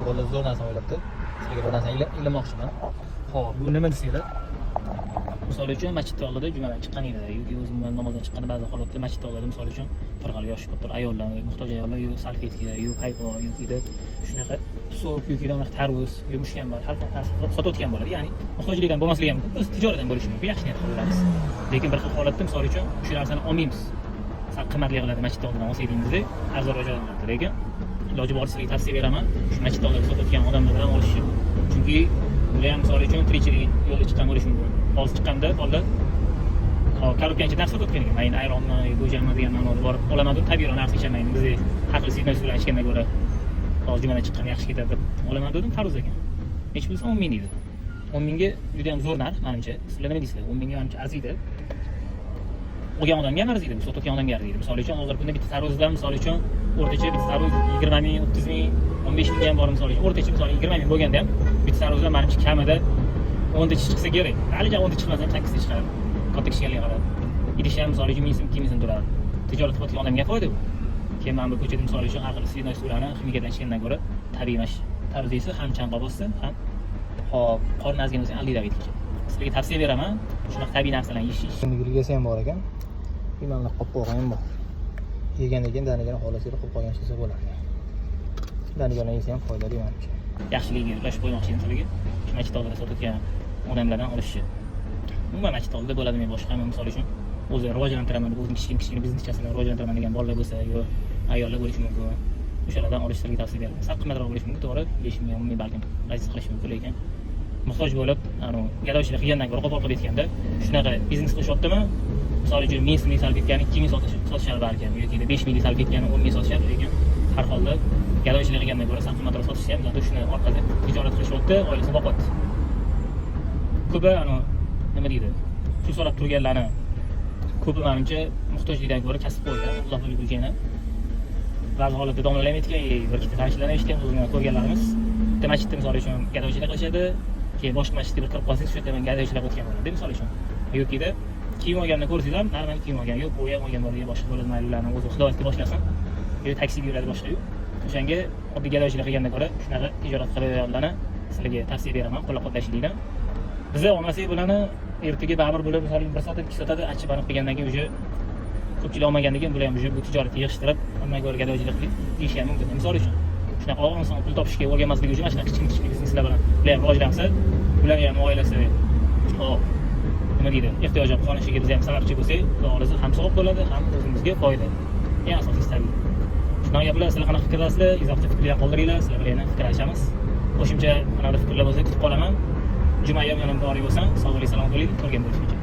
bolalar zo'r narsa o'ylabdi. Sizlarga bir narsa ilmoqchiman. Xo'p, bu nima desanglar? Misol uchun masjidda oldida jumadan chiqqaningda yoki o'zim namozdan chiqqanda ba'zi holatda masjidda oldida misol uchun bir xil yoshi katta ayollar, muhtoj ayollar yo salfetka, yo qaypoq, yoki shunaqa so'p yoki tarvuz, yo mushkambar har xil narsa sotayotgan bo'ladi. Ya'ni muhtojlikdan bo'lmasligi ham mumkin, o'z tijoratdan bo'lishi mumkin, yaxshi niyat qilamiz. Lekin bir xil holatda misol uchun shu narsani olmaymiz. Sal qimmatli qiladi masjidda oldidan olsangiz, arzonroq joydan bo'ladi. Lekin iloji boricha sizga tavsiya beraman, shu masjidda oldida sotayotgan odamlardan olishni. Chunki ular ham misol uchun tirikchilik yo'lda chiqqan bo'lishi mumkin. Hozir chiqqanda oldin korobkancha narsa sotayotgan ekan. Men ayronni, go'jamni degan ma'noda borib olaman deb tabiiy narsa ichamayman. Biz haqli signal bilan ichgandan ko'ra hozir jumadan chiqqan yaxshi ketadi deb olaman dedim, tarvuz ekan. Hech bo'lmasa 10 ming deydi. 10 mingga juda ham zo'r narx, menimcha. Sizlar nima deysizlar? 10 mingga menimcha arziydi. Olgan odamga ham arziydi, sotayotgan odamga arziydi. Misol uchun hozir kunda bitta tarvuzdan misol uchun o'rtacha bitta tarvuz 20 ming, 30 ming, 15 ming ham bor misol uchun. O'rtacha misol 20 ming bo'lganda ham bitta tarvuzdan menimcha kamida 10 ta chiqsa kerak. Halicha 10 ta chiqmasa ham 8 ta chiqadi. Katta kichiklarga qarab. Idishi ham misol uchun 1000 so'm, 2000 so'm turadi. Tijorat qilayotgan odamga foyda bu. Keyin mana bu ko'chada misol uchun har xil svidnoy suvlarni ximikadan ichgandan ko'ra tabiiy mash. Tarvuz esa ham chanqoq bo'lsa, ham hop, qorni azgan bo'lsa aldiyda aytdik. Sizlarga tavsiya beraman, shunaqa tabiiy narsalarni yeyish. Gulgasi ham bor ekan. Mana qop qo'ygan ham bor. Yegandan keyin danigan xolasida qilib qo'ygan bo'lsa bo'ladi. Danigan yesa ham foydali menimcha. Yaxshiligiga ulashib qo'ymoqchi edim sizlarga. Shu masjid oldida sotayotgan odamlardan olishni. Umuman masjid oldida bo'ladimi boshqa ham misol uchun o'zi rivojlantiraman deb o'zining kichkina biznesini rivojlantiraman degan bolalar bo'lsa yo ayollar bo'lishi mumkin. O'shalardan olishni tavsiya beraman. Sal qimmatroq bo'lishi mumkin, to'g'ri, 5 ming, 10 ming balkim aziz qilish mumkin, lekin muhtoj bo'lib, gadochilik qilgandan ko'ra qo'pol qilib aytganda, shunaqa biznes qilishyaptimi? Misol uchun 1000 so'mlik salfetkani 2000 sotishadi balkim, yoki 5 minglik salfetkani 10 ming sotishadi, lekin har holda gadochilik qilgandan ko'ra sal qimmatroq sotishsa ham, zato shuni orqada tijorat qilishyapti, oilasini boqyapti. Ko'pi nima deydi? Pul so'rab turganlarni ko'pi menimcha muhtojlikdan ko'ra kasb qo'ygan, Alloh bilgani. Ba'zi holatda domlalar ham aytgan, bir ikkita tanishlardan eshitgan, o'zimni ko'rganlarimiz. Bitta masjidda misol uchun gadochilik qilishadi, keyin boshqa masjidga bir kirib qolsangiz, shu yerda men gadochilik o'tgan bo'ladi, misol uchun. Yoki kiyim olganini ko'rsanglar, normal kiyim olgan yo'q, u ham olgan bor, boshqa bo'ladi, maylilarni o'zi xudovatga boshlasin. Yo taksiga yuradi boshqa yo'q. O'shanga oddiy gadochilik qilgandan ko'ra shunaqa tijorat qilayotganlarni sizlarga tavsiya beraman, qo'llab-quvvatlashinglarni. Biza olmasak bularni ertaga baribir bo'lib, misol uchun 1 soat 2 soat achib banib qilgandan keyin o'sha ko'pchilik olmagandan keyin bular ham bu tijoratni yig'ishtirib, hammaga ko'ra gadochilik qilib deyish ham mumkin. Misol uchun shunaqa inson pul topishga o'rganmasligi uchun mana shunaqa kichik bizneslar bilan ular ham rivojlansa, ular ham oilasi nima deydi, ehtiyoji qonishiga biz ham sababchi bo'lsak, xudo xohlasa ham savob bo'ladi, ham o'zimizga foyda. Eng asosiysi tabiiy. Shundan gaplar, sizlar qanaqa fikrlasizlar? Izohda fikrlar qoldiringlar, sizlar bilan fikr alishamiz. Qo'shimcha qanaqa fikrlar bo'lsa kutib qolaman. Jumaga ham yana muborak bo'lsin. Sog'lik, salomat bo'ling. Ko'rgan bo'lishguncha.